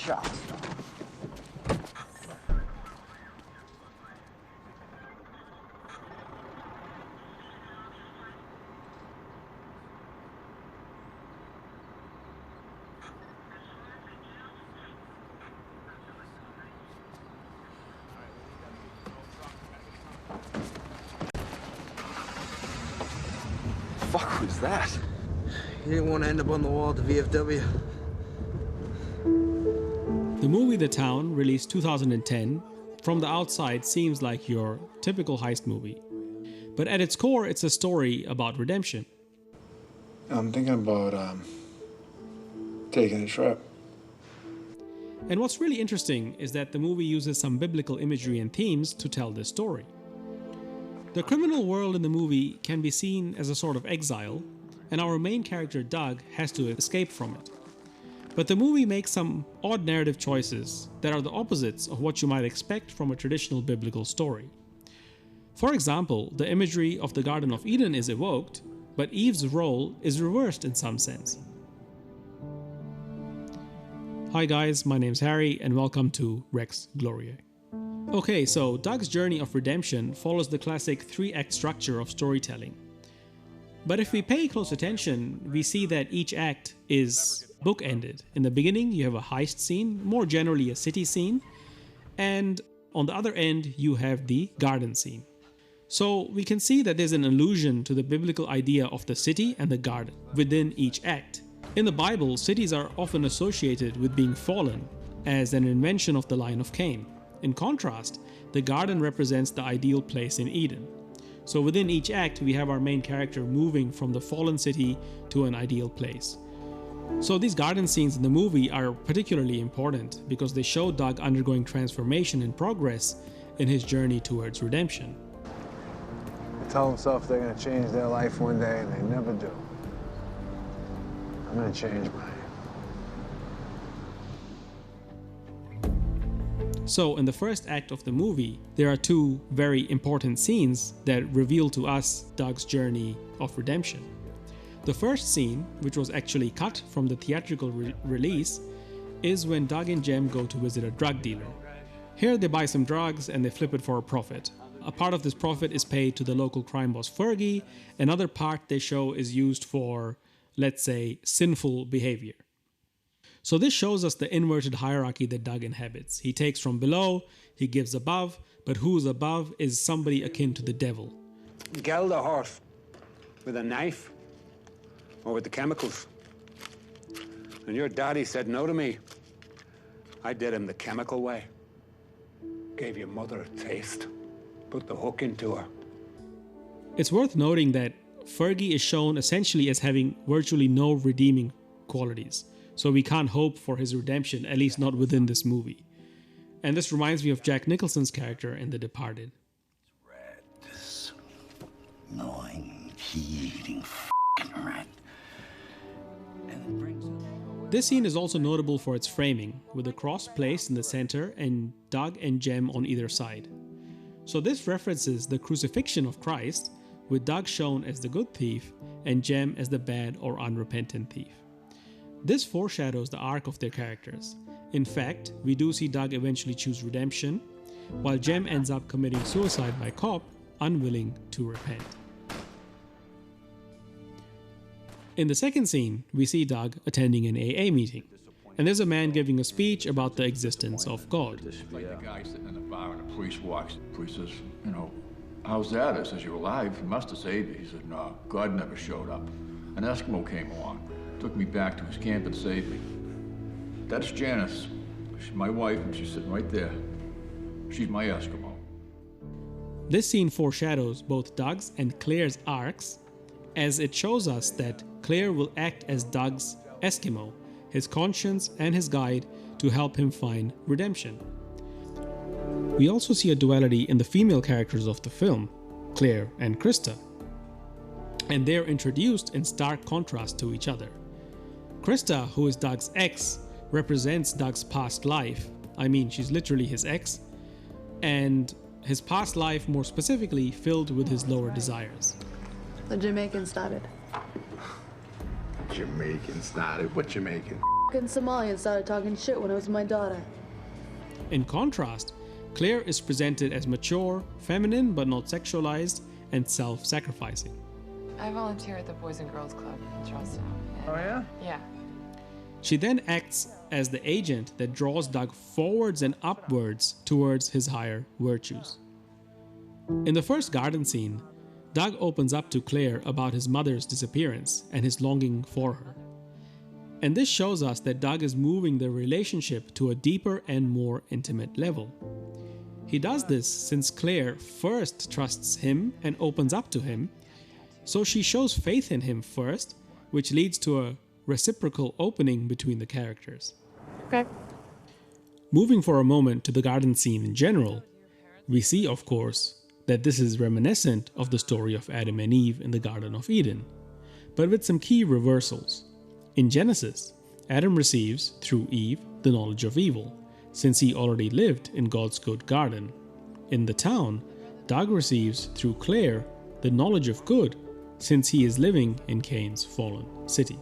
Shots. Fuck was that? You didn't want to end up on the wall at the VFW. The movie The Town, released 2010, from the outside seems like your typical heist movie. But at its core, it's a story about redemption. I'm thinking about taking a trip. And what's really interesting is that the movie uses some biblical imagery and themes to tell this story. The criminal world in the movie can be seen as a sort of exile, and our main character Doug has to escape from it. But the movie makes some odd narrative choices that are the opposites of what you might expect from a traditional biblical story. For example, the imagery of the Garden of Eden is evoked, but Eve's role is reversed in some sense. Hi guys, my name's Harry and welcome to Rex Gloriae. Okay, so Doug's journey of redemption follows the classic three-act structure of storytelling. But if we pay close attention, we see that each act is bookended. In the beginning, you have a heist scene, more generally a city scene, and on the other end, you have the garden scene. So we can see that there's an allusion to the biblical idea of the city and the garden within each act. In the Bible, cities are often associated with being fallen, as an invention of the line of Cain. In contrast, the garden represents the ideal place in Eden. So within each act, we have our main character moving from the fallen city to an ideal place. So these garden scenes in the movie are particularly important because they show Doug undergoing transformation and progress in his journey towards redemption. They tell themselves they're going to change their life one day, and they never do. I'm going to change mine. So in the first act of the movie, there are two very important scenes that reveal to us Doug's journey of redemption. The first scene, which was actually cut from the theatrical release, is when Doug and Jem go to visit a drug dealer. Here they buy some drugs and they flip it for a profit. A part of this profit is paid to the local crime boss Fergie, another part they show is used for, let's say, sinful behavior. So this shows us the inverted hierarchy that Doug inhabits. He takes from below, he gives above, but who's above is somebody akin to the devil. Geld the horse with a knife or with the chemicals. And your daddy said no to me. I did him the chemical way. Gave your mother a taste. Put the hook into her. It's worth noting that Fergie is shown essentially as having virtually no redeeming qualities. So we can't hope for his redemption, at least not within this movie. And this reminds me of Jack Nicholson's character in The Departed. Rat, this gnawing, eating f***ing rat. This scene is also notable for its framing, with the cross placed in the center and Doug and Jem on either side. So this references the crucifixion of Christ, with Doug shown as the good thief and Jem as the bad or unrepentant thief. This foreshadows the arc of their characters. In fact, we do see Doug eventually choose redemption, while Jem ends up committing suicide by cop, unwilling to repent. In the second scene, we see Doug attending an AA meeting, and there's a man giving a speech about the existence of God. Like the guy sitting in the bar and the priest walks. The priest says, you know, how's that? I says, you're alive. You must have saved me. He said, no, God never showed up. An Eskimo came along, took me back to his camp and saved me. That's Janice. She's my wife and she's sitting right there. She's my Eskimo. This scene foreshadows both Doug's and Claire's arcs, as it shows us that Claire will act as Doug's Eskimo, his conscience and his guide to help him find redemption. We also see a duality in the female characters of the film, Claire and Krista, and they're introduced in stark contrast to each other. Krista, who is Doug's ex, represents Doug's past life. I mean, she's literally his ex, and his past life more specifically filled with his lower desires. The Jamaican started. Jamaican started? What Jamaican? fucking Somalian started talking shit when it was my daughter. In contrast, Claire is presented as mature, feminine but not sexualized, and self-sacrificing. I volunteer at the Boys and Girls Club in Charlestown. Oh, yeah? Yeah. She then acts as the agent that draws Doug forwards and upwards towards his higher virtues. In the first garden scene, Doug opens up to Claire about his mother's disappearance and his longing for her. And this shows us that Doug is moving the relationship to a deeper and more intimate level. He does this since Claire first trusts him and opens up to him, so she shows faith in him first, which leads to a reciprocal opening between the characters. Okay. Moving for a moment to the garden scene in general, we see, of course, that this is reminiscent of the story of Adam and Eve in the Garden of Eden, but with some key reversals. In Genesis, Adam receives, through Eve, the knowledge of evil, since he already lived in God's good garden. In the town, Doug receives, through Claire, the knowledge of good, since he is living in Cain's fallen city.